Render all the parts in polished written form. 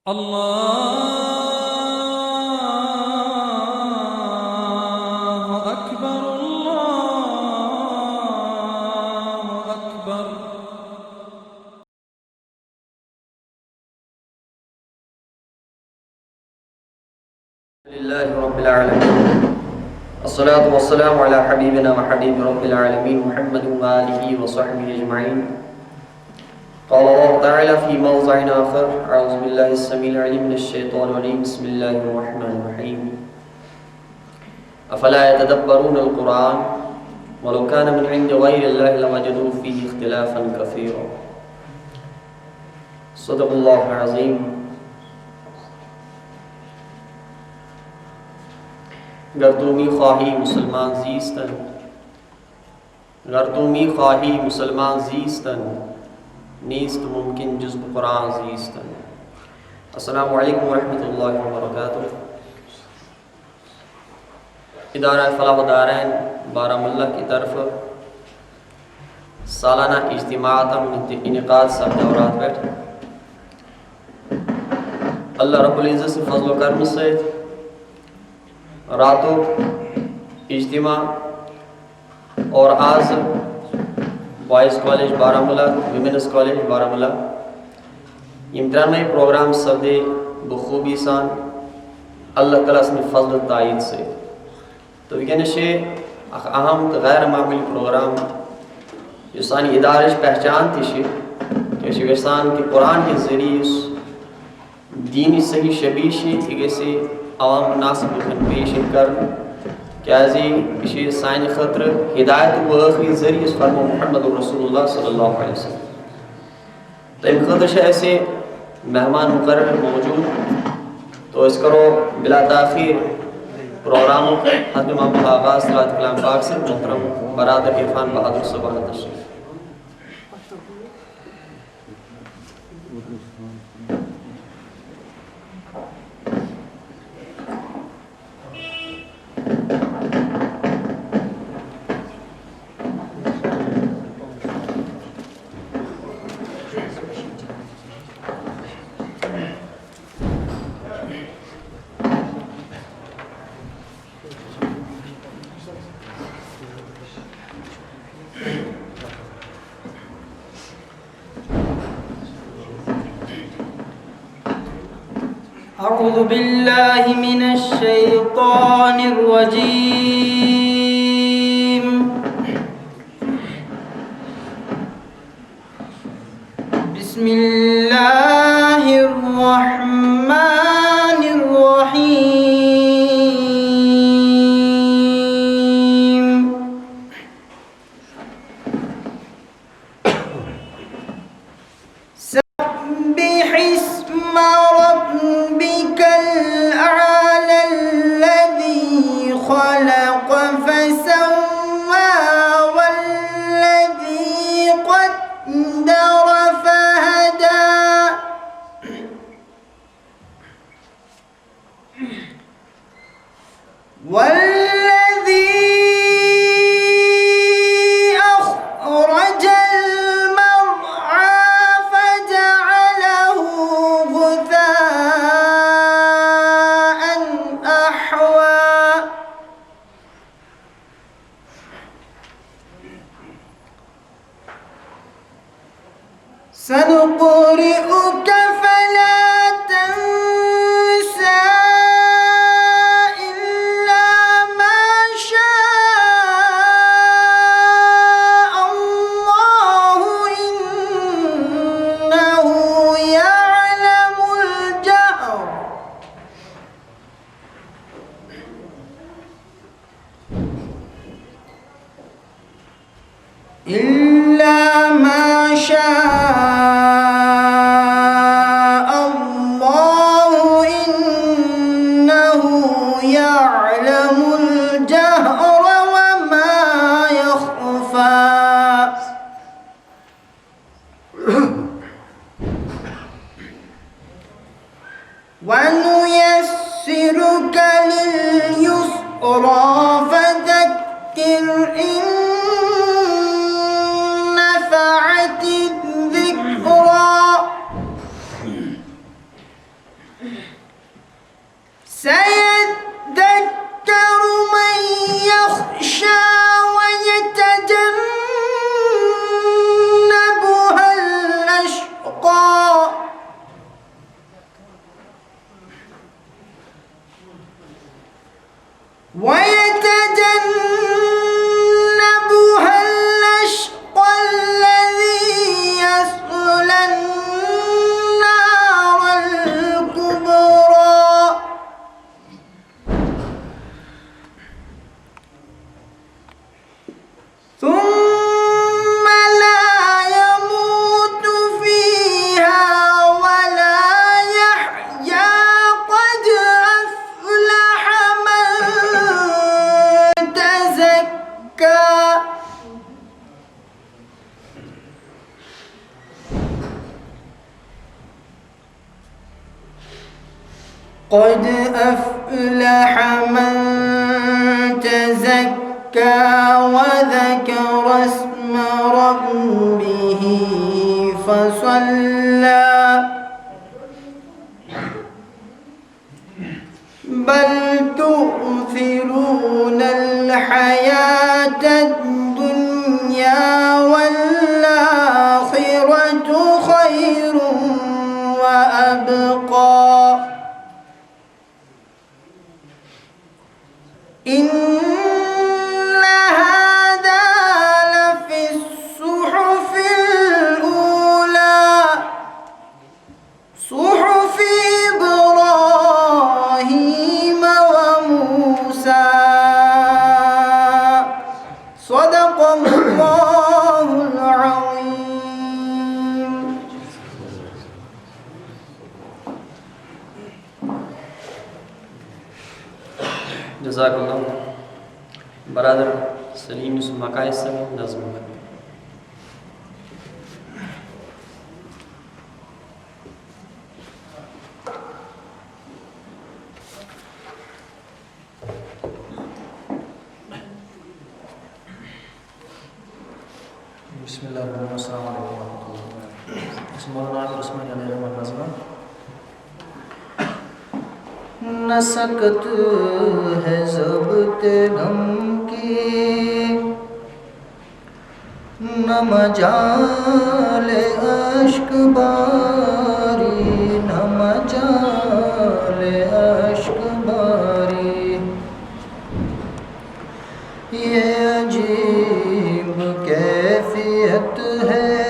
الله أكبر الله أكبر. لله رب العالمين، الصلاة والسلام على حبيبنا وحبيب رب العالمين محمد وآله وصحبه أجمعين. قال الله تعالى في موضع آخر: أعوذ بالله السميع العليم من الشيطان الرجيم، بسم الله الرحمن الرحيم. أفلا يتدبرون القرآن ولو كان من عند غير الله لوجدوا فيه اختلافا كثيرا. صدق الله العظيم. گردومی خواہی مسلمان زیستن، گردومی خواہی مسلمان زیستن، نیست ممکن جز قرآن زیستن. السلام علیکم ورحمۃ اللہ وبرکاتہ. ادارہ فلاح و دارین بارہمولہ کی طرف سالانہ اجتماعات انعقاد دورات پہ اللہ رب العزت سے فضل و کرم سے راتوں اجتماع اور آج boys college Baramulla, women's college Baramulla یم ترنوے پروگرام سپدے بخوبی سان اللہ تعالیٰ سن فضل تائید سے. تو ونکس اخ اہم تو غیر معمولی پروگرام اس سانی ادارچ پہچان تھی کہ یژھان کہ قرآن کے ذریعے دینی صحیح شبیش یہ گژھِ عوام مناسب لکھن پیش کر یہ سانہ خاطر ہدایت و آخری ذریعہ فرمو محمد رسول اللہ صلی اللہ علیہ وسلم. تمہ خاطر ایسے مہمان مقرر موجود، تو اس کرو بلا تاخیر پروگرام حضرت امام آغاز صلاۃ کلام پاک سے محترم برادر عرفان بہادر صاحب تشریف. أعوذ بالله من الشيطان الرجيم. بسم الله الرحمن الرحيم. سبح اسم ربك الأعلى الذي خلق فسوى والذي قدر فهدى والذي أخرج المرعى فجعله غثاء أحوى سنقرئك فلا تنسى إلا ما شاء الله إنه يعلم الجهر إلا ما شاء الله إنه يعلم الجهر وما يخفى. ونيسرك لليسرى فذكر إن نفعت الذكرى سيذكر من يخشى ويتجنبها الأشقى الذي يصلى النار الكبرى ثم لا يموت فيها ولا يحيا قد أفلح من تزكى قد أفلح من تزكى وذكر اسم ربه فصلى بل تؤثرون الحياة الدنيا والآخرة خير وأبقى إن هذا لفي الصحف الأولى صحف إبراهيم وموسى صدق الله العظيم. جزاک اللہ. برادر سلیم یوسف مقائد سے نظم ہے. بسم اللہ الرحمن الرحیم. السلام علیکم ورحمۃ اللہ. مولانا عثمان علیہ رحمۃ اللہ. نہ سکت ہے ضبط غم کی نہ مجال اشک باری نہ مجال اشک باری. یہ عجیب کیفیت ہے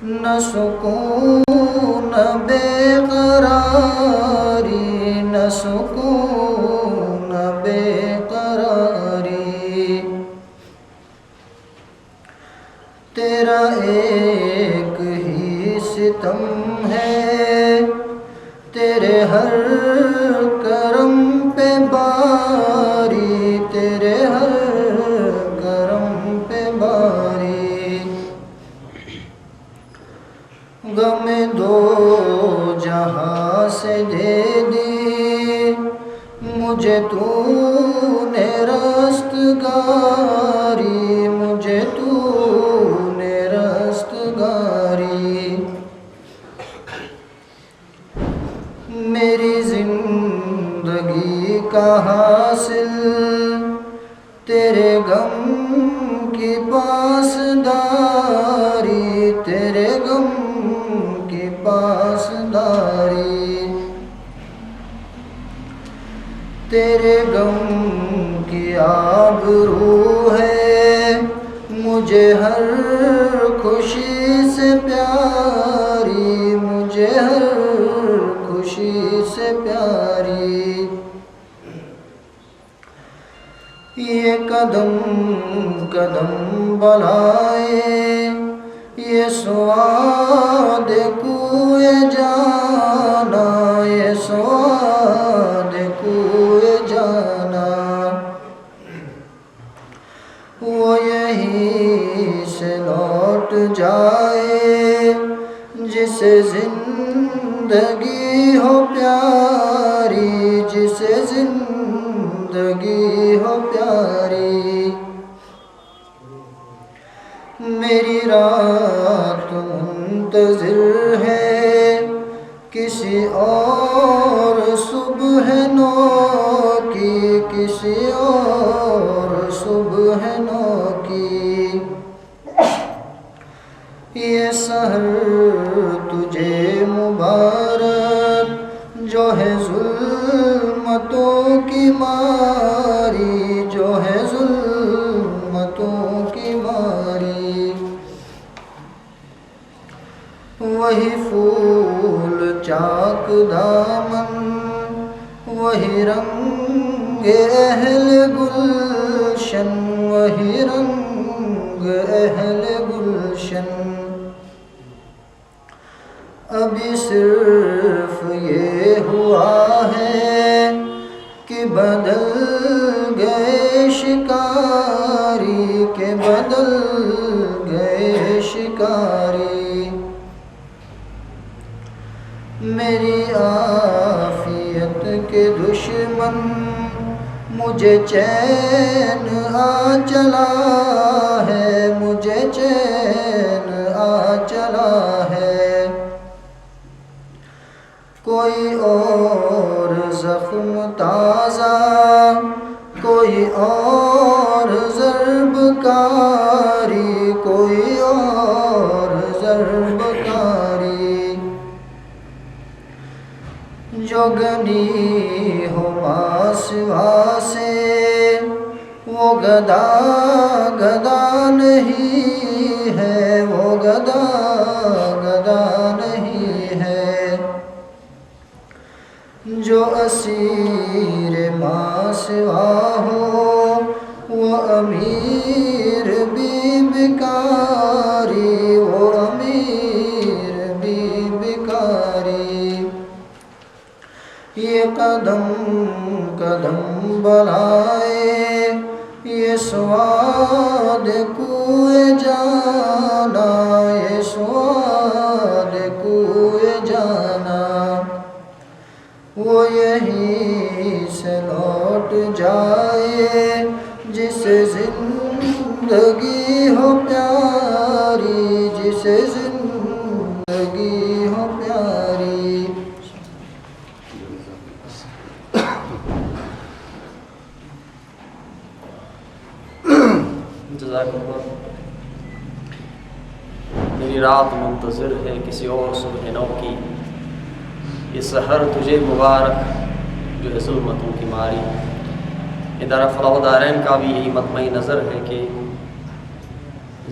نہ سکون بے قراری نہ سکون بے قراری. تیرا ایک ہی ستم ہے تیرے ہر کرم پہ باری تیرے ہر کرم پہ باری. غم دو جہاں سے دے دی مجھے تو نے رستگاری مجھے تو نے رستگاری. میری زندگی کا حاصل تیرے غم کی پاسداری تیرے غم کی پاسداری. تیرے غم کی آبرو ہے مجھے ہر خوشی سے پیاری مجھے ہر خوشی سے پیاری. یہ قدم قدم بلائے یہ سواد کوئے جانا یہ سواد کوئے جانا. وہ یہیں سے لوٹ جائے جسے زندگی ہو پیاری جسے زندگی ہو پیاری. میری رات منتظر ہے کسی اور صبح نو کی، کسی اور صبح نو کی، یہ سحر تجھے مبارک جو ہے ظلمتوں کی ماری، جو ہے ظلمتوں کی ماری۔ وہی پھول چاک دامن، وہی رنگ اہل گلشن، وہی رنگ اہل گلشن۔ ابھی صرف یہ ہوا ہے کہ بدل گئے شکاری، کہ بدل گئے شکاری۔ میری عافیت کے دشمن مجھے چین آ چلا ہے، مجھے چین آ چلا ہے۔ کوئی اور زخم تازہ، کوئی اور ضرب کاری، کوئی اور ضرب کاری۔ جو گنی ہو ماسوا سے وہ گدا گدا نہیں ہے، وہ گدا گدا نہیں ہے۔ جو اسیر ماسوا ہو وہ امیر بھی بیکاری، وہ امیر بھی بیکاری۔ یہ قدم قدم بلائے، یہ سواد کوئے جانا، یہ سواد کوئے جانا۔ وہ یہیں سے لوٹ جائے جسے زندگی ہو پیاری، جسے زندگی ہو پیاری۔ جزاک اللہ۔ میری رات منتظر ہے کسی اور صبح نو کی، یہ سحر تجھے مبارک جو ہے ظلمتوں کی ماری۔ ادارہ فلاح الدارین کا بھی یہی مطمع نظر ہے کہ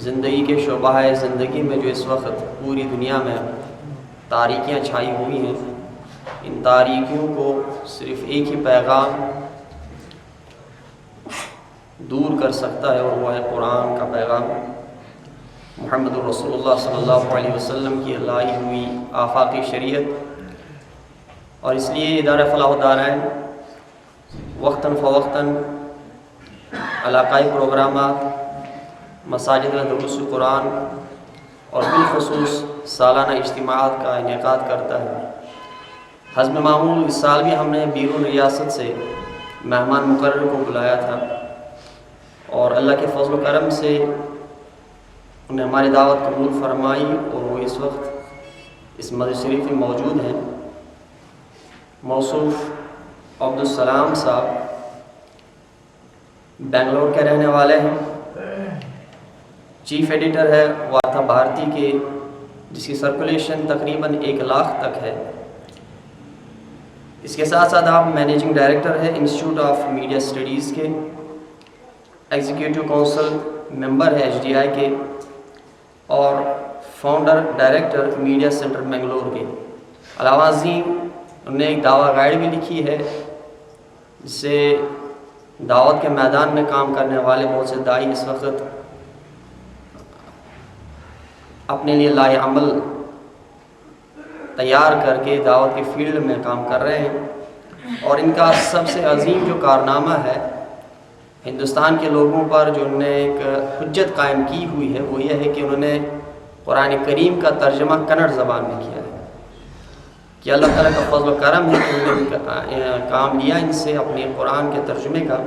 زندگی کے شعبہ زندگی میں جو اس وقت پوری دنیا میں تاریکیاں چھائی ہوئی ہیں، ان تاریکیوں کو صرف ایک ہی پیغام دور کر سکتا ہے، اور وہ ہے قرآن کا پیغام، محمد رسول اللہ صلی اللہ علیہ وسلم کی لائی ہوئی آفاقی شریعت۔ اور اس لیے ادارہ فلاح الدارین وقتاً فوقتاً علاقائی پروگرامات، مساجد میں دروس قرآن اور بالخصوص سالانہ اجتماعات کا انعقاد کرتا ہے۔ حسب معمول اس سال بھی ہم نے بیرون ریاست سے مہمان مقرر کو بلایا تھا، اور اللہ کے فضل و کرم سے انہوں نے ہماری دعوت قبول فرمائی، اور وہ اس وقت اس مسجد شریف میں موجود ہیں۔ موصوف عبدالسلام صاحب بنگلور کے رہنے والے ہیں، چیف ایڈیٹر ہے وارتا بھارتی کے، جس کی سرکولیشن تقریباً 1 لاکھ تک ہے۔ اس کے ساتھ ساتھ آپ مینیجنگ ڈائریکٹر ہے انسٹیٹیوٹ آف میڈیا اسٹڈیز کے، ایگزیکٹو کونسل ممبر ہے HDI کے، اور founder director media centre Bangalore کے۔ علاوہ ازیں انہوں نے ایک دعویٰ گائیڈ بھی لکھی ہے، جس سے دعوت کے میدان میں کام کرنے والے بہت سے داعی اس وقت اپنے لیے لائے عمل تیار کر کے دعوت کے فیلڈ میں کام کر رہے ہیں۔ اور ان کا سب سے عظیم جو کارنامہ ہے ہندوستان کے لوگوں پر، جو انہوں نے ایک حجت قائم کی ہوئی ہے، وہ یہ ہے کہ انہوں نے قرآن کریم کا ترجمہ کنڑ زبان میں کیا ہے۔ کہ اللہ تعالیٰ کا فضل و کرم ہے کہ انہوں نے کام لیا ان سے اپنے قرآن کے ترجمے کا۔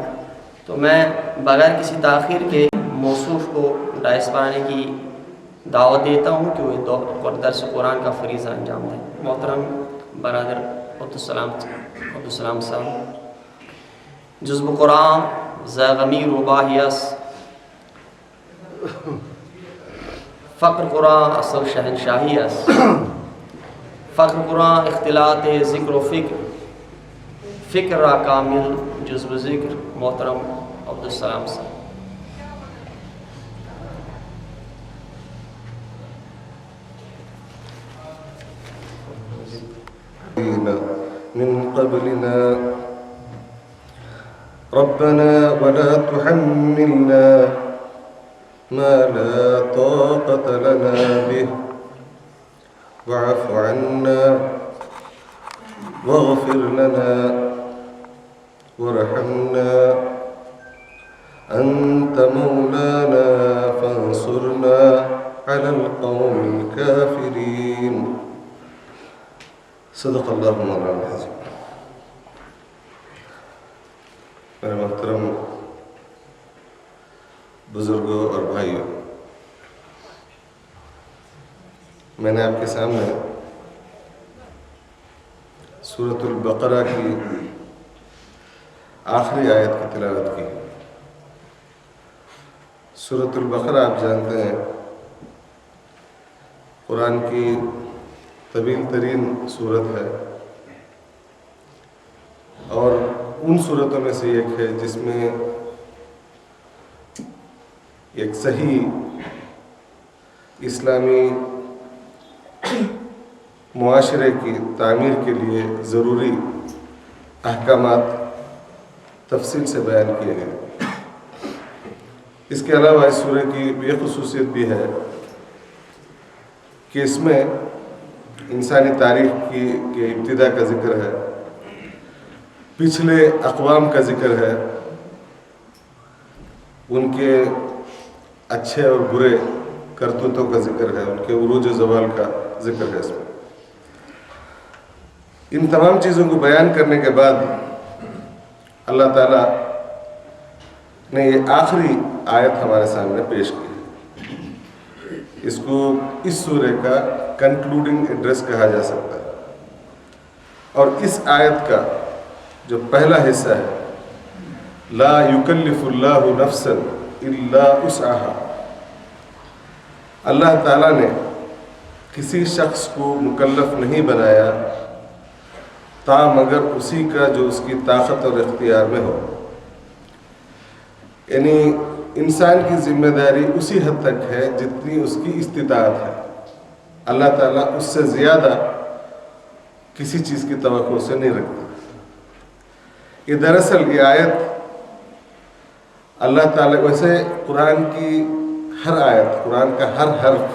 تو میں بغیر کسی تاخیر کے موصوف کو ڈائس پر آنے کی دعوت دیتا ہوں کہ وہ درس قرآن کا فریضہ انجام دیں۔ محترم برادر عبدالسلام صاحب جزب قرآن زاغمیر رباحیس فقر قرآن اصل شہنشاہی اس فقر قرآن اختلاط ذکر و فکر را کامل جزب ذکر محترم عبدالسلام صاحب. من قبلنا ربنا ولا تحملنا ما لا طاقة لنا به واعف عنا واغفر لنا وارحمنا أنت مولانا فانصرنا على القوم الكافرين. صدق اللہ مولانا العظیم. میرے محترم بزرگوں اور بھائیوں، میں نے آپ کے سامنے سورۃ البقرہ کی آخری آیت کی تلاوت کی. سورۃ البقرہ آپ جانتے ہیں قرآن کی طویل ترین صورت ہے اور ان صورتوں میں سے ایک ہے جس میں ایک صحیح اسلامی معاشرے کی تعمیر کے لیے ضروری احکامات تفصیل سے بیان کیے گئے. اس کے علاوہ اس سورہ کی یہ خصوصیت بھی ہے کہ اس میں انسانی تاریخ کی ابتدا کا ذکر ہے، پچھلے اقوام کا ذکر ہے، ان کے اچھے اور برے کرتوتوں کا ذکر ہے، ان کے عروج و زوال کا ذکر ہے. اس میں ان تمام چیزوں کو بیان کرنے کے بعد اللہ تعالیٰ نے یہ آخری آیت ہمارے سامنے پیش کی. اس کو اس سورہ کا کنکلوڈنگ ایڈریس کہا جا سکتا ہے. اور اس آیت کا جو پہلا حصہ ہے لا یکلف اللہ نفسا الا وسعها، اللہ تعالیٰ نے کسی شخص کو مکلف نہیں بنایا تا مگر اسی کا جو اس کی طاقت اور اختیار میں ہو. یعنی انسان کی ذمہ داری اسی حد تک ہے جتنی اس کی استطاعت ہے. اللہ تعالیٰ اس سے زیادہ کسی چیز کی توقع سے نہیں رکھتا. یہ دراصل یہ آیت اللہ تعالیٰ، ویسے قرآن کی ہر آیت، قرآن کا ہر حرف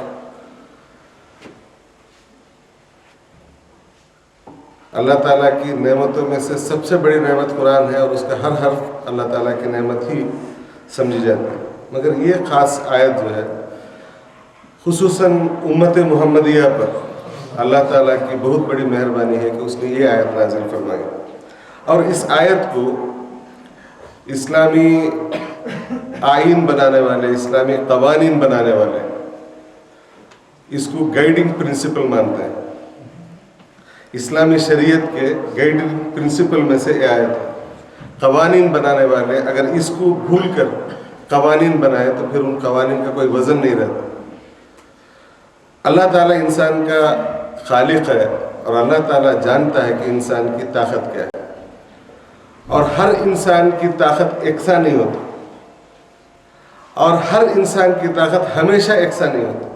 اللہ تعالیٰ کی نعمتوں میں سے سب سے بڑی نعمت قرآن ہے اور اس کا ہر حرف اللہ تعالیٰ کی نعمت ہی سمجھی جاتی ہے. مگر یہ خاص آیت جو ہے خصوصاً امت محمدیہ پر اللہ تعالیٰ کی بہت بڑی مہربانی ہے کہ اس نے یہ آیت نازل فرمائی. اور اس آیت کو اسلامی آئین بنانے والے، اسلامی قوانین بنانے والے اس کو گائیڈنگ پرنسپل مانتے ہیں. اسلامی شریعت کے گائیڈنگ پرنسپل میں سے یہ آیت ہے. قوانین بنانے والے اگر اس کو بھول کر قوانین بنائے تو پھر ان قوانین کا کوئی وزن نہیں رہتا. اللہ تعالیٰ انسان کا خالق ہے اور اللہ تعالیٰ جانتا ہے کہ انسان کی طاقت کیا ہے. اور ہر انسان کی طاقت یکساں نہیں ہوتی اور ہر انسان کی طاقت ہمیشہ یکساں نہیں ہوتی.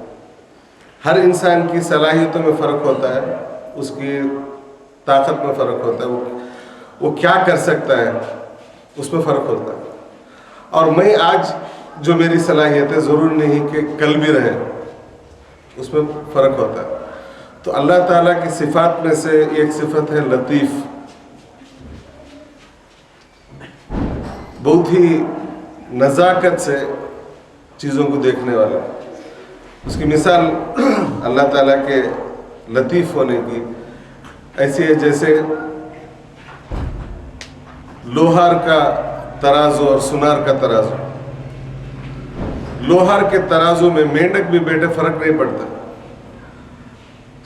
ہر انسان کی صلاحیتوں میں فرق ہوتا ہے، اس کی طاقت میں فرق ہوتا ہے، وہ کیا کر سکتا ہے اس میں فرق ہوتا ہے. اور میں آج جو میری صلاحیت ہے ضرور نہیں کہ کل بھی رہے، اس میں فرق ہوتا ہے. تو اللہ تعالیٰ کی صفات میں سے ایک صفت ہے لطیف، بہت ہی نزاکت سے چیزوں کو دیکھنے والا. اس کی مثال اللہ تعالیٰ کے لطیف ہونے کی ایسی ہے جیسے لوہار کا ترازو اور سنار کا ترازو. لوہار کے ترازو میں مینڈک بھی بیٹھے فرق نہیں پڑتا،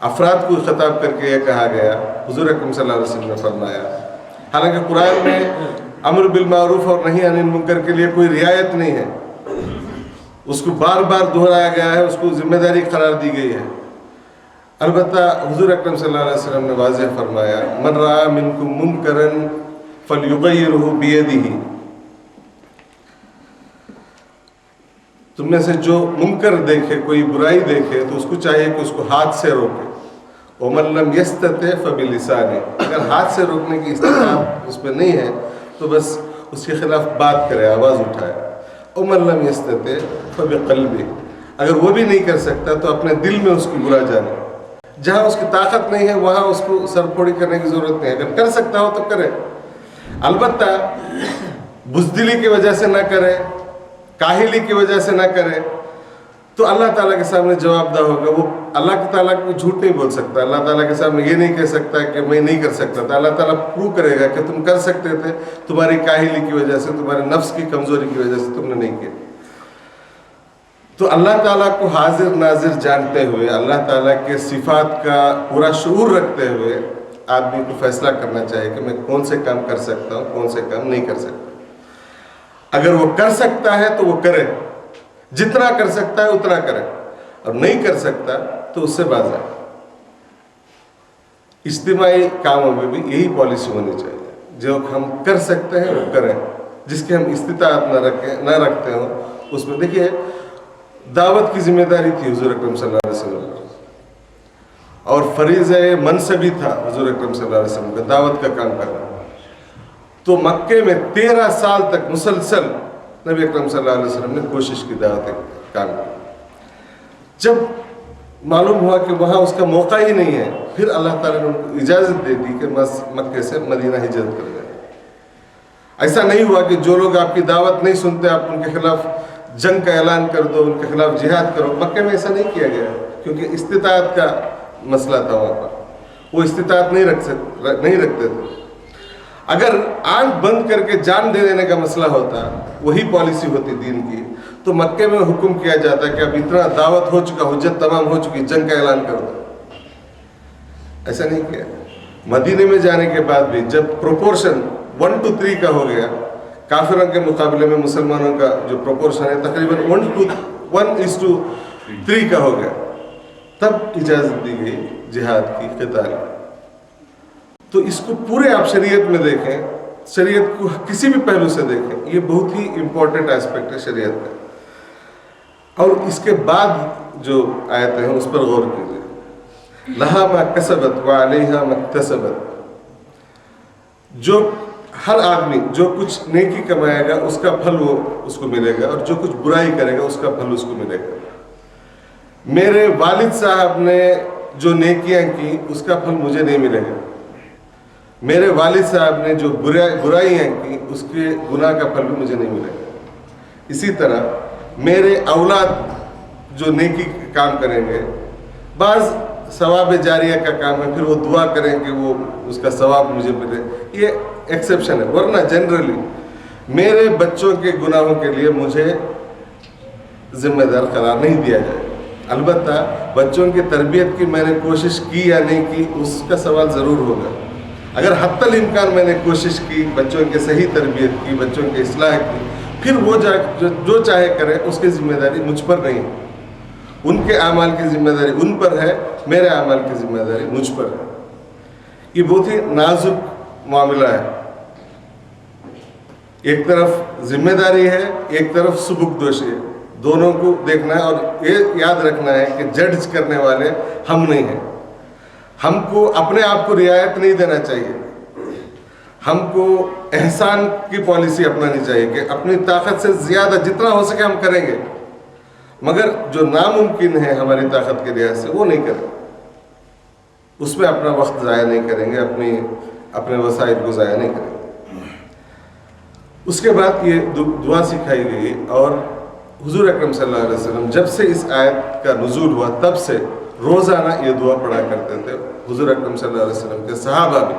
افراد کو خطاب کر کے یہ کہا گیا. حضور اکرم صلی اللہ علیہ وسلم نے فرمایا, حالانکہ قرآن میں امر بالمعروف اور نہی عن المنکر کے لیے کوئی رعایت نہیں ہے, اس کو بار بار دہرایا گیا ہے, اس کو ذمہ داری قرار دی گئی ہے. البتہ حضور اکرم صلی اللہ علیہ وسلم نے واضح فرمایا, من رأى منکم منکرا فلیغیرہ بیدہ, تم میں سے جو منکر دیکھے, کوئی برائی دیکھے, تو اس کو چاہیے کہ اس کو ہاتھ سے روکے. وَمَن لَمْ يَسْتَطِعْ فَبِلِسَانِهِ, اگر ہاتھ سے روکنے کی استطاعت اس پہ نہیں ہے تو بس اس کے خلاف بات کرے, آواز اٹھائے. وَمَن لَمْ يَسْتَطِعْ فَبِقَلْبِهِ, اگر وہ بھی نہیں کر سکتا تو اپنے دل میں اس کو برا جانے. جہاں اس کی طاقت نہیں ہے وہاں اس کو سر پھوڑی کرنے کی ضرورت نہیں ہے, اگر کر سکتا ہو تو کرے. البتہ بزدلی کی وجہ سے نہ کرے, کاہلی کی وجہ سے نہ کرے, تو اللہ تعالیٰ کے سامنے جواب دہ ہوگا. وہ اللہ تعالیٰ کو جھوٹ نہیں بول سکتا, اللہ تعالیٰ کے سامنے یہ نہیں کہہ سکتا کہ میں نہیں کر سکتا تھا. اللہ تعالیٰ پروو کرے گا کہ تم کر سکتے تھے, تمہاری کاہلی کی وجہ سے, تمہارے نفس کی کمزوری کی وجہ سے تم نے نہیں کیا. تو اللہ تعالیٰ کو حاضر ناظر جانتے ہوئے, اللہ تعالیٰ کے صفات کا پورا شعور رکھتے ہوئے آدمی کو فیصلہ کرنا چاہیے کہ میں کون سے کام کر سکتا ہوں, کون سے کام نہیں کر سکتا. اگر وہ کر سکتا ہے تو وہ کرے, جتنا کر سکتا ہے اتنا کرے, اور نہیں کر سکتا تو اس سے باز آئے. اجتماعی کاموں میں بھی یہی پالیسی ہونی چاہیے, جو ہم کر سکتے ہیں وہ کریں, جس کی ہم استطاعت نہ رکھتے ہوں اس میں. دیکھیے دعوت کی ذمہ داری تھی حضور اکرم صلی اللہ علیہ وسلم, اور فریضہ منصبی تھا حضور اکرم صلی اللہ علیہ وسلم کا دعوت کا کام کرنا. تو مکے میں 13 سال تک مسلسل نبی اکرم صلی اللہ علیہ وسلم نے کوشش کی, دعوت کام کی. جب معلوم ہوا کہ وہاں اس کا موقع ہی نہیں ہے, پھر اللہ تعالیٰ نے ان کو اجازت دے دی کہ مکے سے مدینہ ہجرت کر گئے. ایسا نہیں ہوا کہ جو لوگ آپ کی دعوت نہیں سنتے آپ ان کے خلاف جنگ کا اعلان کر دو, ان کے خلاف جہاد کرو. مکے میں ایسا نہیں کیا گیا, کیونکہ استطاعت کا مسئلہ تھا وہاں پر, وہ استطاعت نہیں رکھتے تھے. اگر آنکھ بند کر کے جان دے دینے کا مسئلہ ہوتا, وہی پالیسی ہوتی دین کی, تو مکے میں حکم کیا جاتا کہ اب اتنا دعوت ہو چکا, حجت تمام ہو چکی, جنگ کا اعلان کر دو. ایسا نہیں کیا. مدینے میں جانے کے بعد بھی جب پروپورشن 1:3 کا ہو گیا, کافروں کے مقابلے میں مسلمانوں کا جو پروپورشن ہے تقریباً 1:3 کا ہو گیا, تب اجازت دی گئی جہاد کی, قتال کی. تو اس کو پورے آپ شریعت میں دیکھیں, شریعت کو کسی بھی پہلو سے دیکھیں, یہ بہت ہی امپورٹنٹ اسپیکٹ ہے شریعت کا. اور اس کے بعد جو آیتیں ہیں اس پر غور کیجیے. لہا ما کسبت وعلیہا ما اکتسبت, جو ہر آدمی جو کچھ نیکی کمائے گا اس کا پھل وہ اس کو ملے گا, اور جو کچھ برائی کرے گا اس کا پھل اس کو ملے گا. میرے والد صاحب نے جو نیکیاں کی اس کا پھل مجھے نہیں ملے گا, میرے والد صاحب نے جو برائیاں کی اس کے گناہ کا پھل بھی مجھے نہیں ملے گا. اسی طرح میرے اولاد جو نیکی کام کریں گے, بعض ثواب جاریہ کا کام ہے, پھر وہ دعا کریں کہ وہ اس کا ثواب مجھے ملے, یہ ایکسیپشن ہے. ورنہ جنرلی میرے بچوں کے گناہوں کے لیے مجھے ذمہ دار قرار نہیں دیا جائے. البتہ بچوں کی تربیت کی میں نے کوشش کی یا نہیں کی اس کا سوال ضرور ہوگا. اگر حتی الامکان میں نے کوشش کی, بچوں کی صحیح تربیت کی, بچوں کی اصلاح کی, پھر وہ جو چاہے کرے, اس کی ذمہ داری مجھ پر نہیں. ان کے اعمال کی ذمہ داری ان پر ہے, میرے اعمال کی ذمہ داری مجھ پر ہے. یہ بہت ہی نازک معاملہ ہے. ایک طرف ذمہ داری ہے, ایک طرف سبکدوشی ہے. دونوں کو دیکھنا ہے, اور یہ یاد رکھنا ہے کہ جڈج کرنے والے ہم نہیں ہیں. ہم کو اپنے آپ کو رعایت نہیں دینا چاہیے, ہم کو احسان کی پالیسی اپنانی چاہیے کہ اپنی طاقت سے زیادہ جتنا ہو سکے ہم کریں گے, مگر جو ناممکن ہے ہماری طاقت کے لحاظ سے وہ نہیں کریں. اس میں اپنا وقت ضائع نہیں کریں گے, اپنے وسائل کو ضائع نہیں کریں گے. اس کے بعد یہ دعا سکھائی گئی, اور حضور اکرم صلی اللہ علیہ وسلم جب سے اس آیت کا نزول ہوا تب سے روزانہ یہ دعا پڑھا کرتے تھے. حضور اکرم صلی اللہ علیہ وسلم کے صحابہ بھی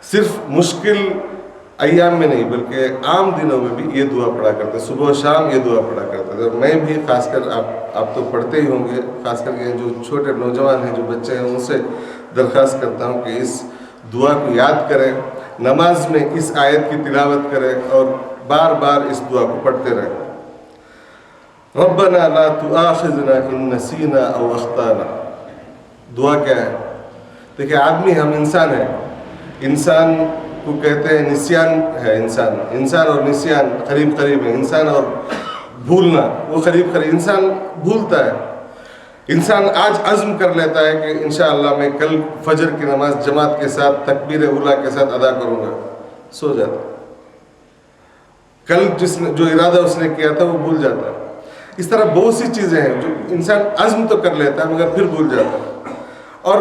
صرف مشکل ایام میں نہیں بلکہ عام دنوں میں بھی یہ دعا پڑھا کرتے، صبح و شام یہ دعا پڑھا کرتے تھے. اور میں بھی خاص کر آپ تو پڑھتے ہی ہوں گے، خاص کر کے جو چھوٹے نوجوان ہیں، جو بچے ہیں، ان سے درخواست کرتا ہوں کہ اس دعا کو یاد کریں، نماز میں اس آیت کی تلاوت کریں اور بار بار اس دعا کو پڑھتے رہیں. ربنا لا تؤاخذنا ان نسینا او اخطانا. دعا کیا ہے؟ دیکھیں آدمی، ہم انسان ہیں، انسان کو کہتے ہیں نسیان ہے. انسان اور نسیان قریب قریب ہے. انسان اور بھولنا وہ قریب قریب. انسان بھولتا ہے. انسان آج عزم کر لیتا ہے کہ انشاءاللہ میں کل فجر کی نماز جماعت کے ساتھ تکبیر اولیٰ کے ساتھ ادا کروں گا، سو جاتا. کل جو ارادہ اس نے کیا تھا وہ بھول جاتا ہے. اس طرح بہت سی چیزیں ہیں جو انسان عزم تو کر لیتا ہے مگر پھر بھول جاتا ہے. اور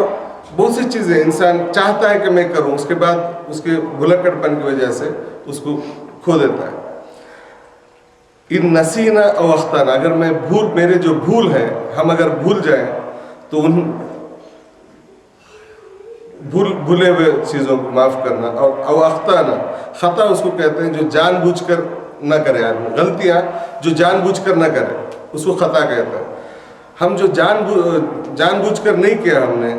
بہت سی چیزیں انسان چاہتا ہے کہ میں کروں، اس کے بعد اس کے بھلکڑ پن کی وجہ سے اس کو کھو دیتا ہے. ان نسینا او اخطانا، اگر میں میرے جو بھول ہے، ہم اگر بھول جائیں تو ان بھولے ہوئے چیزوں کو معاف کرنا. اور او اخطانا، خطا اس کو کہتے ہیں جو جان بوجھ کر نہ کرے آدمی. غلطیاں جو جان بوجھ کر نہ کرے اس کو خطا کہتا ہے. ہم جو جان بوجھ کر نہیں کیا، ہم نے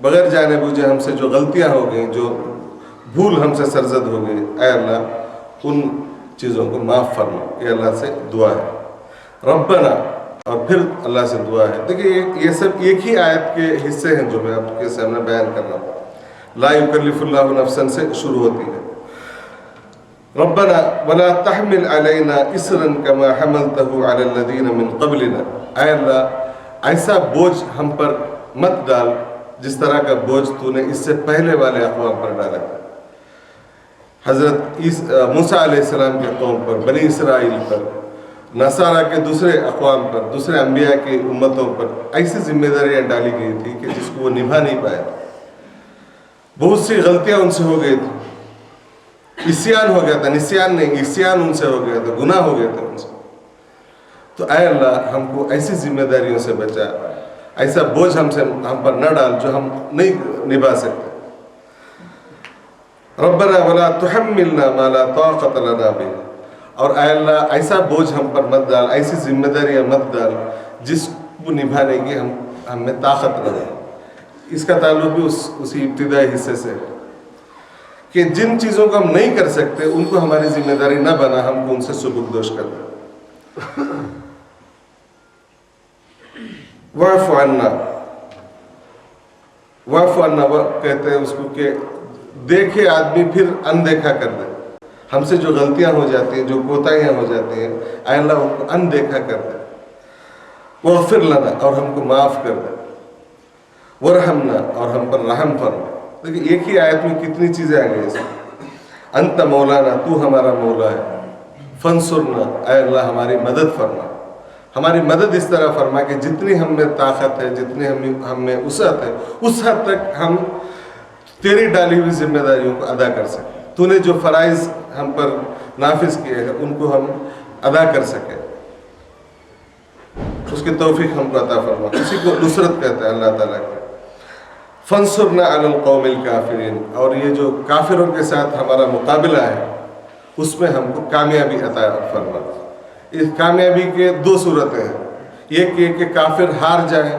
بغیر جانے بوجھے ہم سے جو غلطیاں ہو گئیں، جو بھول ہم سے سرزد ہو گئی، اے اللہ ان چیزوں کو معاف فرما. یہ اللہ سے دعا ہے. ربنا، اور پھر اللہ سے دعا ہے. دیکھیے یہ سب ایک ہی آیت کے حصے ہیں جو میں آپ کے سامنے بیان کر رہا ہوں. لا یکلف اللہ نفسا سے شروع ہوتی ہے. ربنا ولا تحمل علینا اسرا کما حملته علی الذین من قبلنا. اے اللہ ایسا بوجھ ہم پر مت ڈال جس طرح کا بوجھ تو نے اس سے پہلے والے اقوام پر ڈالا. حضرت موسیٰ علیہ السلام کے قوم پر، بنی اسرائیل پر، نصارہ کے دوسرے اقوام پر، دوسرے انبیاء کی امتوں پر ایسی ذمہ داریاں ڈالی گئی تھی کہ جس کو وہ نبھا نہیں پائے. بہت سی غلطیاں ان سے ہو گئی تھی. عصیان ہو گیا تھا، نسیان نہیں، عصیان ان سے ہو گیا تھا، گناہ ہو گئے تھے ان سے. تو اے اللہ ہم کو ایسی ذمہ داریوں سے بچا، ایسا بوجھ ہم پر نہ ڈال جو ہم نہیں نبھا سکتے. ربنا ولا تحملنا ما لا طاقت لنا به. اور اے اللہ ایسا بوجھ ہم پر مت ڈال، ایسی ذمہ داریاں مت ڈال جس کو نبھانے کی ہم میں طاقت نہ ہو. اس کا تعلق بھی اسی ابتدائی حصے سے ہے کہ جن چیزوں کو ہم نہیں کر سکتے ان کو ہماری ذمہ داری نہ بنا، ہم کو ان سے سبکدوش کرنا. واعف عنا، واعف عنا کہتے ہیں اس کو کہ دیکھے آدمی پھر اندیکھا کر دے. ہم سے جو غلطیاں ہو جاتی ہیں، جو کوتاہیاں ہو جاتی ہیں، اے اللہ ان کو اندیکھا کر دے. واغفر لنا، اور ہم کو معاف کر دے. ورحمنا، اور ہم پر رحم فرما. دیکھیں ایک ہی آیت میں کتنی چیزیں آ گئی اس میں. انت مولانا، تو ہمارا مولا ہے. فانصرنا، اے اللہ ہماری مدد فرما. ہماری مدد اس طرح فرما کہ جتنی ہم میں طاقت ہے، جتنی ہم میں وسعت ہے، اس حد تک ہم تیری ڈالی ہوئی ذمہ داریوں کو ادا کر سکیں. تو نے جو فرائض ہم پر نافذ کیے ہیں ان کو ہم ادا کر سکیں. اس کی توفیق ہم کو عطا فرما. اسی کو نصرت کہتے ہیں اللہ تعالیٰ کی. فانصرنا علی القوم الکافرین، اور یہ جو کافروں کے ساتھ ہمارا مقابلہ ہے اس میں ہم کو کامیابی عطا فرما. اس کامیابی کے دو صورتیں ہیں. ایک یہ کہ کافر ہار جائیں،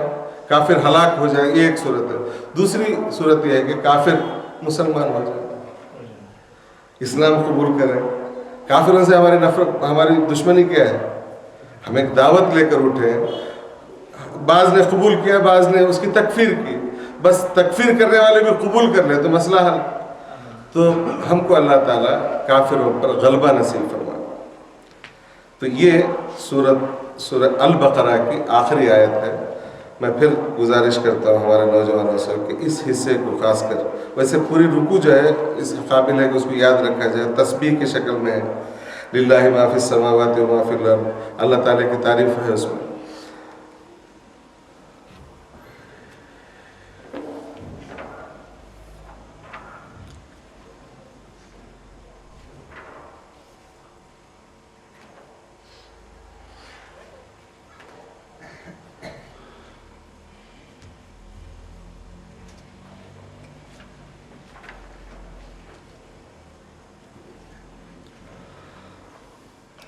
کافر ہلاک ہو جائیں، یہ ایک صورت ہے. دوسری صورت یہ ہے کہ کافر مسلمان ہو جائیں، اسلام قبول کریں. کافروں سے ہماری نفرت، ہماری دشمنی کیا ہے؟ ہم ایک دعوت لے کر اٹھے، بعض نے قبول کیا، بعض نے اس کی تکفیر کی. بس تکفیر کرنے والے بھی قبول کر لیں تو مسئلہ حل. تو ہم کو اللہ تعالیٰ کافروں پر غلبہ نصیب فرما. تو یہ سورہ البقرہ کی آخری آیت ہے. میں پھر گزارش کرتا ہوں ہمارے نوجوانوں سے کہ اس حصے کو خاص کر، ویسے پوری رکوع جو ہے اس قابل ہے کہ اس کو یاد رکھا جائے. تسبیح کی شکل میں ہے، للہ ما فی السماوات و ما فی الارض. اللہ تعالیٰ کی تعریف ہے اس میں.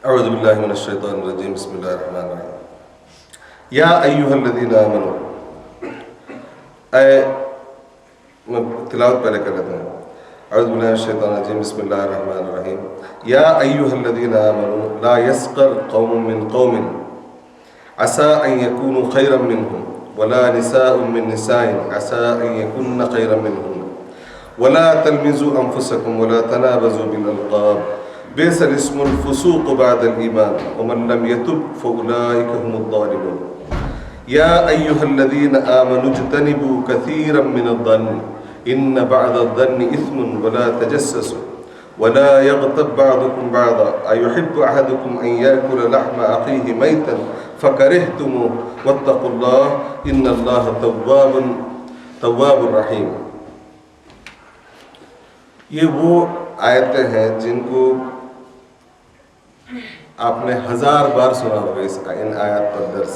اعوذ باللہ من الشیطان الرجیم بسم اللہ الرحمن الرحیم یا ایہا الذین آمنوا میں تلاوت پہلے کر لیتا ہوں. اعوذ باللہ من الشیطان الرجیم بسم اللہ الرحمن الرحیم یا ایہا الذین آمنوا لا یسخر قوم من قوم عسى ان يكونوا خيرا منهم ولا نساء من نساء عسى ان يكن خيرا منهم ولا تلمزوا انفسكم ولا تنابزوا بالالقاب بئس الاسم الفسوق بعد الإيمان ومن لم يتب فأولئك هم الظالمون يا أيها الذين آمنوا اجتنبوا كثيرا من الظن إن بعض الظن إثم ولا تجسسوا ولا يغتب بعضكم بعضا أيحب أحدكم أن يأكل لحم أخيه ميتا فكرهتموه واتقوا الله إن الله تواب رحيم. یہ وہ آیتیں ہیں جن کو آپ نے 1000 بار سنا ہوگا ان آیات پر درس.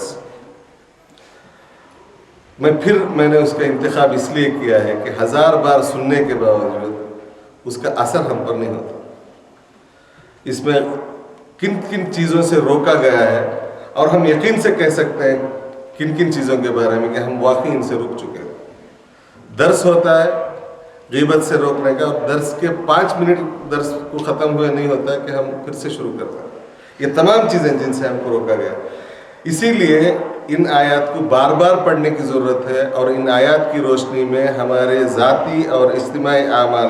میں نے اس کا انتخاب اس لیے کیا ہے کہ 1000 بار سننے کے باوجود اس کا اثر ہم پر نہیں ہوتا. اس میں کن کن چیزوں سے روکا گیا ہے اور ہم یقین سے کہہ سکتے ہیں کن کن چیزوں کے بارے میں کہ ہم واقعی ان سے رک چکے ہیں. درس ہوتا ہے غیبت سے روکنے کا، اور درس کے 5 منٹ درس کو ختم ہوئے نہیں ہوتا کہ ہم پھر سے شروع کرتے ہیں. یہ تمام چیزیں جن سے ہم کو روکا گیا. اسی لیے ان آیات کو بار بار پڑھنے کی ضرورت ہے اور ان آیات کی روشنی میں ہمارے ذاتی اور اجتماعی اعمال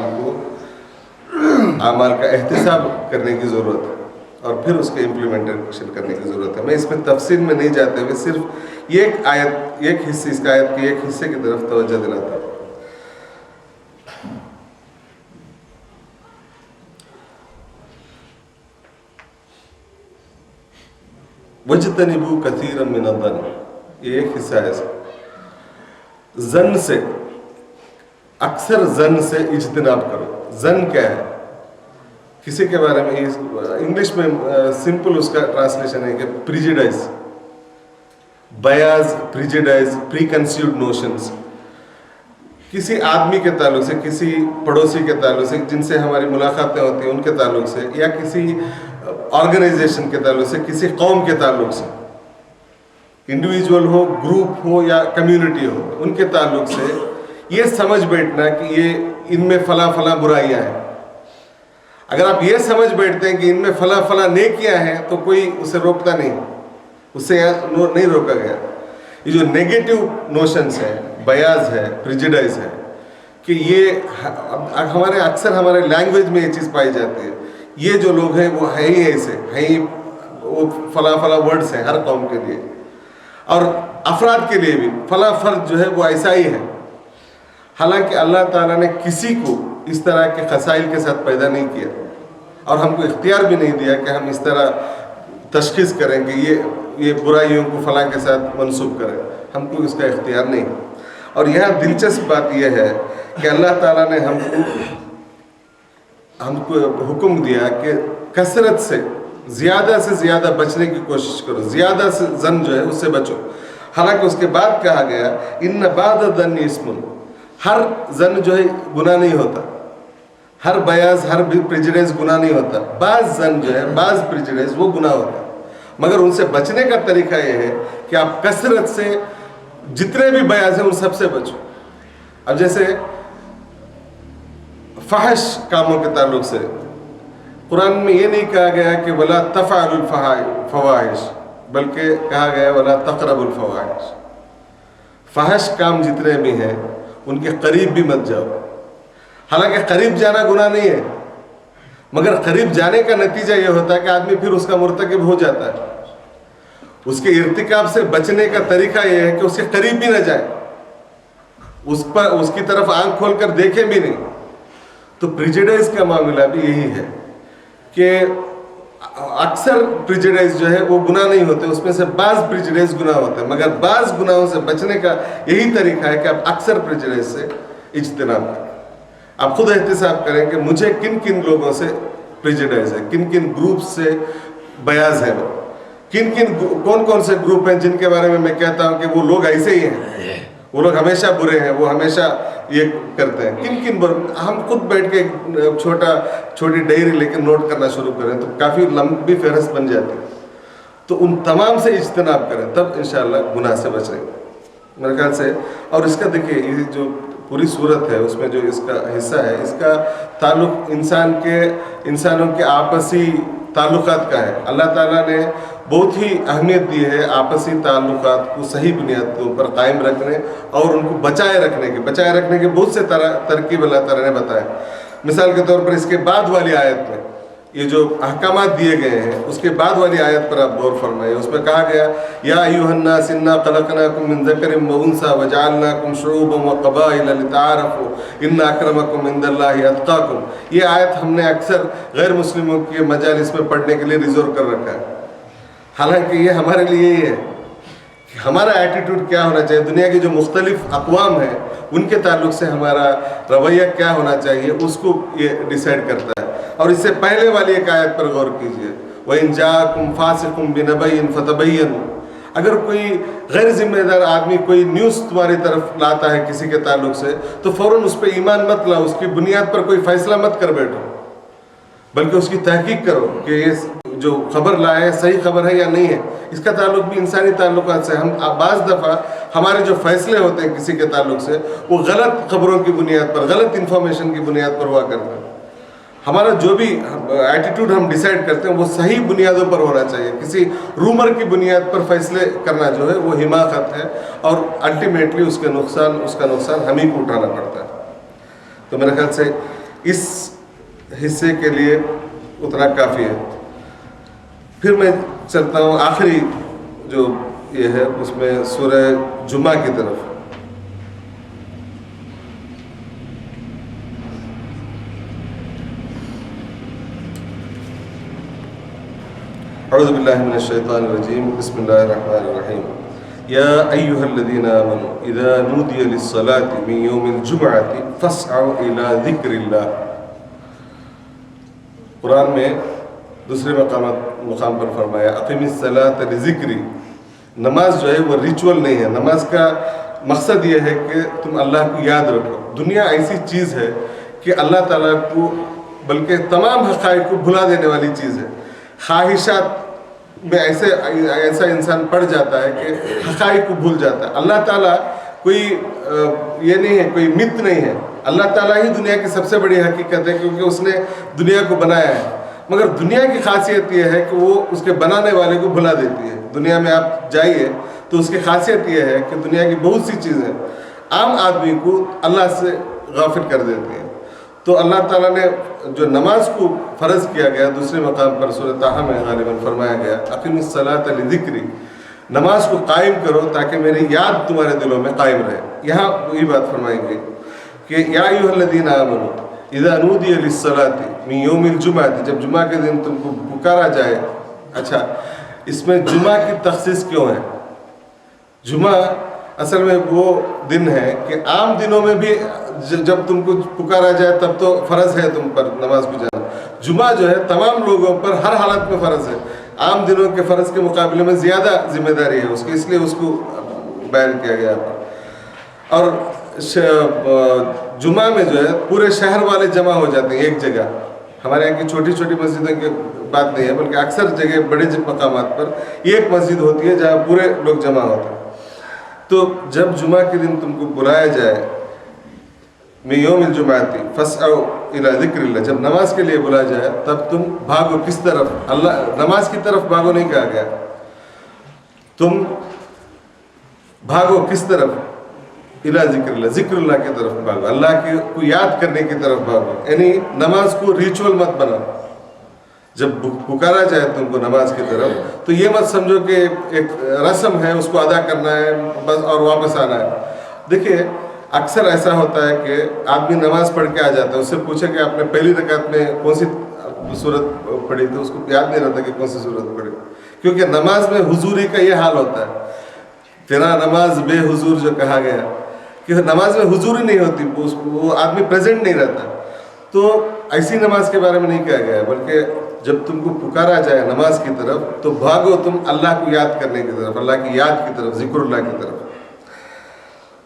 کا احتساب کرنے کی ضرورت ہے اور پھر اس کے امپلیمنٹیشن کرنے کی ضرورت ہے. میں اس میں تفصیل میں نہیں جاتے ہوئے صرف ایک حصے اس آیت کے ایک حصے کی طرف توجہ دلاتا ہوں. وَاجْتَنِبُوا كَثِيرًا مِنَ الظَّنِّ، یہ ایک حصہ ہے. ظن سے اکثر ظن سے اجتناب کرو. ظن کیا ہے؟ کسی کے بارے میں انگلش میں سمپل اس کا ٹرانسلیشن ہے کہ پریجیڈائز، بیاز، پریجیڈائز، پری کنسیوڈ نوشنز. کسی آدمی کے تعلق سے، کسی پڑوسی کے تعلق سے جن سے ہماری ملاقاتیں ہوتی ہیں ان کے تعلق سے، یا کسی آرگنائزیشن کے تعلق سے، کسی قوم کے تعلق سے، انڈیویجول ہو، گروپ ہو یا کمیونٹی ہو، ان کے تعلق سے یہ سمجھ بیٹھنا کہ یہ ان میں فلاں فلاں برائیاں ہیں. اگر آپ یہ سمجھ بیٹھتے ہیں کہ ان میں فلاں فلاں نیکیاں ہیں تو کوئی اسے روکتا نہیں، اسے نہیں روکا گیا. یہ جو نیگیٹو نوشنز ہیں، بیاز ہے، پریجیڈائز ہے، کہ یہ ہمارے لینگویج میں یہ چیز پائی جاتی ہے. یہ جو لوگ ہیں وہ ہے ہی ایسے، ہے ہی وہ فلاں فلاں ورڈز ہیں ہر قوم کے لیے، اور افراد کے لیے بھی فلاں فرد جو ہے وہ ایسا ہی ہے. حالانکہ اللہ تعالیٰ نے کسی کو اس طرح کے خصائل کے ساتھ پیدا نہیں کیا اور ہم کو اختیار بھی نہیں دیا کہ ہم اس طرح تشخیص کریں کہ یہ برائیوں کو فلاں کے ساتھ منسوب کریں. ہم کو اس کا اختیار نہیں. اور یہاں دلچسپ بات یہ ہے کہ اللہ تعالیٰ نے ہم کو حکم دیا کہ کثرت سے زیادہ بچنے کی کوشش کرو، زیادہ سے ظن جو ہے اس سے بچو. حالانکہ اس کے بعد کہا گیا ان بعض الظن اسم، ہر ظن جو ہے گناہ نہیں ہوتا، ہر بیاز، ہر پریجیڈائز گناہ نہیں ہوتا. بعض ظن جو ہے، بعض پریجیڈائز وہ گناہ ہوتا ہے. مگر ان سے بچنے کا طریقہ یہ ہے کہ آپ کثرت سے جتنے بھی بیاز ہیں ان سب سے بچو. اب جیسے فحش کاموں کے تعلق سے قرآن میں یہ نہیں کہا گیا کہ وَلَا تَفْعَلُوا الْفَوَاحِشَ، بلکہ کہا گیا وَلَا تَقْرَبُوا الْفَوَاحِشَ. فحش کام جتنے بھی ہیں ان کے قریب بھی مت جاؤ. حالانکہ قریب جانا گناہ نہیں ہے، مگر قریب جانے کا نتیجہ یہ ہوتا ہے کہ آدمی پھر اس کا مرتکب ہو جاتا ہے. اس کے ارتکاب سے بچنے کا طریقہ یہ ہے کہ اس کے قریب بھی نہ جائے، اس کی طرف آنکھ کھول کر دیکھیں بھی نہیں. تو پریجیڈائز کا معاملہ بھی یہی ہے کہ اکثر پریجیڈائز جو ہے وہ گناہ نہیں ہوتے، اس میں سے بعض پریجیڈائز گناہ ہوتے ہیں. مگر بعض گناہوں سے بچنے کا یہی طریقہ ہے کہ آپ اکثر پریجیڈائز سے اجتناب کریں. آپ خود احتساب کریں کہ مجھے کن کن لوگوں سے پریجیڈائز ہے، کن کن گروپ سے بیاز ہے، کون کون سے گروپ ہیں جن کے بارے میں کہتا ہوں کہ وہ لوگ ایسے ہی ہیں، وہ لوگ ہمیشہ برے ہیں، وہ ہمیشہ یہ کرتے ہیں. کن ہم خود بیٹھ کے چھوٹی ڈائری لے کے نوٹ کرنا شروع کریں تو کافی لمبی فہرست بن جاتی ہے. تو ان تمام سے اجتناب کریں، تب انشاءاللہ گناہ سے بچیں گے میرے خیال سے. اور اس کا دیکھیے یہ جو پوری صورت ہے اس میں جو اس کا حصہ ہے، اس کا تعلق انسانوں کے آپسی تعلقات کا ہے. اللہ تعالیٰ نے بہت ہی اہمیت دی ہے آپسی تعلقات کو صحیح بنیاد کے اوپر قائم رکھنے اور ان کو بچائے رکھنے کے بہت سے ترکیب اللہ تعالیٰ نے بتائے. مثال کے طور پر اس کے بعد والی آیت میں یہ جو احکامات دیے گئے ہیں اس کے بعد والی آیت پر آپ غور فرمائیے. اس میں کہا گیا یا ایھا الناس انا خلقناکم من ذکر و انثی وجعلناکم شعوبا وقبائل لتعارفوا ان اکرمکم عند اللہ اتقاکم. یہ آیت ہم نے اکثر غیر مسلموں کے مجالس میں پڑھنے کے لیے ریزرو کر رکھا ہے. حالانکہ یہ ہمارے لیے یہی ہے کہ ہمارا ایٹیٹیوڈ کیا ہونا چاہیے، دنیا کی جو مختلف اقوام ہیں ان کے تعلق سے ہمارا رویہ کیا ہونا چاہیے، اس کو یہ ڈیسائیڈ کرتا ہے. اور اس سے پہلے والی ایک آیت پر غور کیجئے وَإِن جَاءَكُمْ فَاسِقٌ بِنَبَإٍ فَتَبَيَّنُوا. اگر کوئی غیر ذمہ دار آدمی کوئی نیوز تمہاری طرف لاتا ہے کسی کے تعلق سے تو فوراً اس پہ ایمان مت لاؤ، اس کی بنیاد پر کوئی فیصلہ مت کر بیٹھو، بلکہ اس کی تحقیق کرو کہ یہ جو خبر لائے صحیح خبر ہے یا نہیں ہے. اس کا تعلق بھی انسانی تعلقات سے. ہم بعض دفعہ ہمارے جو فیصلے ہوتے ہیں کسی کے تعلق سے وہ غلط خبروں کی بنیاد پر، غلط انفارمیشن کی بنیاد پر ہوا کرتے ہیں. ہمارا جو بھی ایٹیٹیوڈ ہم ڈیسائیڈ کرتے ہیں وہ صحیح بنیادوں پر ہونا چاہیے. کسی رومر کی بنیاد پر فیصلے کرنا جو ہے وہ حماقت ہے اور الٹیمیٹلی اس کا نقصان ہم ہی کو اٹھانا پڑتا ہے. تو میرے خیال سے اس حصے کے لیے اتنا کافی ہے. پھر میں چلتا ہوں آخری جو یہ ہے اس میں سورہ جمعہ کی طرف. اعوذ باللہ من الشیطان الرجیم بسم اللہ الرحمن الرحیم. یا ایہا الذین آمنوا اذا نودی للصلاة من یوم الجمعة فاسعوا الی ذکر اللہ. قرآن میں دوسرے مقام پر فرمایا اقیم الصلاۃ لذکری. نماز جو ہے وہ ریچول نہیں ہے. نماز کا مقصد یہ ہے کہ تم اللہ کو یاد رکھو. دنیا ایسی چیز ہے کہ اللہ تعالیٰ کو بلکہ تمام حقائق کو بھلا دینے والی چیز ہے. خواہشات میں ایسا انسان پڑ جاتا ہے کہ حقائق کو بھول جاتا ہے. اللہ تعالیٰ کوئی یہ نہیں ہے، کوئی مت نہیں ہے. اللہ تعالیٰ ہی دنیا کی سب سے بڑی حقیقت ہے کیونکہ اس نے دنیا کو بنایا ہے. مگر دنیا کی خاصیت یہ ہے کہ وہ اس کے بنانے والے کو بھلا دیتی ہے. دنیا میں آپ جائیے تو اس کی خاصیت یہ ہے کہ دنیا کی بہت سی چیزیں عام آدمی کو اللہ سے غافل کر دیتی ہیں. تو اللہ تعالیٰ نے جو نماز کو فرض کیا گیا دوسرے مقام پر سورہ طٰہٰ میں غالباً فرمایا گیا اقیم الصلاۃ لذکری. نماز کو قائم کرو تاکہ میری یاد تمہارے دلوں میں قائم رہے. یہاں وہی بات فرمائیں گے کہ یا ایھا الذین آمنوا اذا نودی للصلاۃ من یوم الجمعۃ. جب جمعہ کے دن تم کو پکارا جائے. اچھا اس میں جمعہ کی تخصیص کیوں ہے؟ جمعہ اصل میں وہ دن ہے کہ عام دنوں میں بھی جب تم کو پکارا جائے تب تو فرض ہے تم پر نماز کو جانا. جمعہ جو ہے تمام لوگوں پر ہر حالت میں فرض ہے. عام دنوں کے فرض کے مقابلے میں زیادہ ذمہ داری ہے اس کی، اس لیے اس کو بیان کیا گیا. اور جمعہ میں جو ہے پورے شہر والے جمع ہو جاتے ہیں ایک جگہ. ہمارے یہاں کی چھوٹی چھوٹی مسجدوں کی بات نہیں ہے بلکہ اکثر جگہ بڑے مقامات پر ایک مسجد ہوتی ہے جہاں پورے لوگ جمع ہوتے ہیں. تو جب جمعہ کے دن تم کو بلایا جائے من یوم الجمعۃ فاسعوا الی ذکر اللہ، جب نماز کے لیے بلایا جائے تب تم بھاگو. کس طرف؟ اللہ نماز کی طرف بھاگو نہیں کہا گیا. تم بھاگو کس طرف؟ الی ذکر اللہ، ذکر اللہ کی طرف بھاگو، اللہ کو یاد کرنے کی طرف بھاگو. یعنی نماز کو ریچول مت بناؤ. جب پکارا جائے تم کو نماز کی طرف تو یہ مت سمجھو کہ ایک رسم ہے اس کو ادا کرنا ہے بس اور واپس آنا ہے. دیکھیے اکثر ایسا ہوتا ہے کہ آدمی نماز پڑھ کے آ جاتا ہے، اس سے پوچھے کہ آپ نے پہلی رکعت میں کون سی صورت پڑھی تھی، اس کو یاد نہیں رہتا کہ کون سی صورت پڑھی. کیونکہ نماز میں حضوری کا یہ حال ہوتا ہے. تیرا نماز بے حضور جو کہا گیا کہ نماز میں حضوری نہیں ہوتی، وہ آدمی پریزنٹ نہیں رہتا. تو ایسی نماز کے بارے میں نہیں کہا گیا بلکہ جب تم کو پکارا جائے نماز کی طرف تو بھاگو تم اللہ کو یاد کرنے کی طرف، اللہ کی یاد کی طرف، ذکر اللہ کی طرف.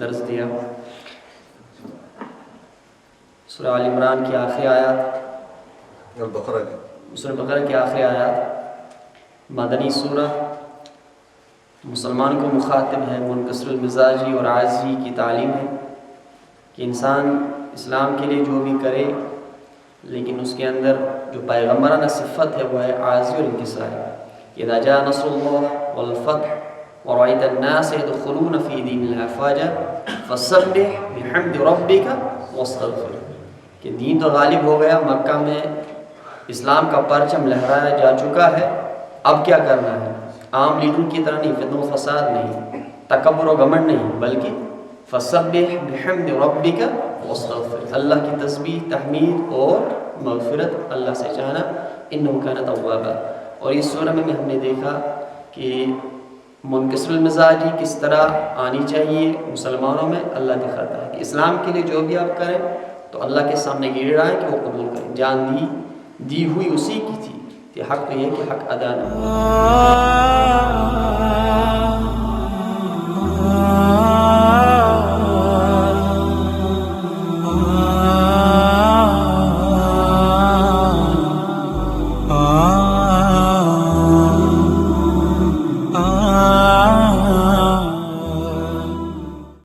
درس دیا. سورہ آل عمران کی آخری آیات، البقرہ کی سورہ بقرہ کی آخری آیات مدنی سورہ، مسلمان کو مخاطب ہے، منکسر المزاجی اور عاجزی کی تعلیم ہے کہ انسان اسلام کے لیے جو بھی کرے لیکن اس کے اندر جو پیغمبرانہ صفت ہے وہ ہے عاجزی اور انکساری. اذا جاء نصر اللہ والفتح ورأيت الناس يدخلون في دين الله افواجا فسبح بحمد ربك واستغفر. کہ دین تو غالب ہو گیا، مکہ میں اسلام کا پرچم لہرایا جا چکا ہے، اب کیا کرنا ہے؟ عام لیڈروں کی طرح نہیں، فتنہ و فساد نہیں، تکبر و گھمنڈ نہیں، بلکہ فسبح بحمد ربک واستغفر، اللہ کی تسبیح، تحمید اور مغفرت اللہ سے چاہنا، انہ کان توابا. اور اس سورہ میں ہم نے دیکھا کہ منکسر المزاجی کس طرح آنی چاہیے مسلمانوں میں. اللہ دکھاتا ہے کہ اسلام کے لیے جو بھی آپ کریں تو اللہ کے سامنے گڑ رہا ہے کہ وہ قبول کریں. جان دی ہوئی اسی کی تھی کہ حق تو یہ کہ حق ادا نہ ہو.